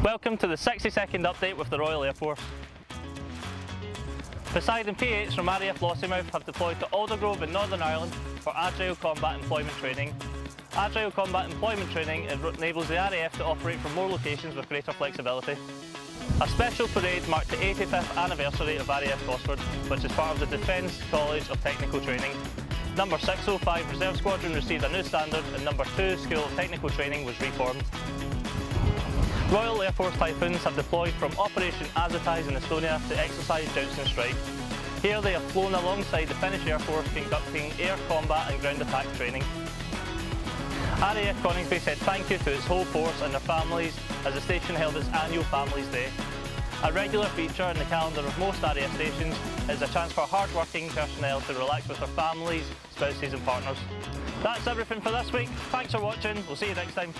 Welcome to the 60-second update with the Royal Air Force. Poseidon P8s from RAF Coningsby have deployed to Aldergrove in Northern Ireland for Agile Combat Employment Training. Agile Combat Employment Training enables the RAF to operate from more locations with greater flexibility. A special parade marked the 85th anniversary of RAF Cosford, which is part of the Defence College of Technical Training. Number 605 Reserve Squadron received a new standard and Number 2 School of Technical Training was reformed. Royal Air Force Typhoons have deployed from Operation Azotize in Estonia to exercise Jousting Strike. Here they have flown alongside the Finnish Air Force conducting air combat and ground attack training. RAF Coningsby said thank you to its whole force and their families as the station held its annual Families Day. A regular feature in the calendar of most RAF stations is a chance for hard-working personnel to relax with their families, spouses and partners. That's everything for this week. Thanks for watching. We'll see you next time.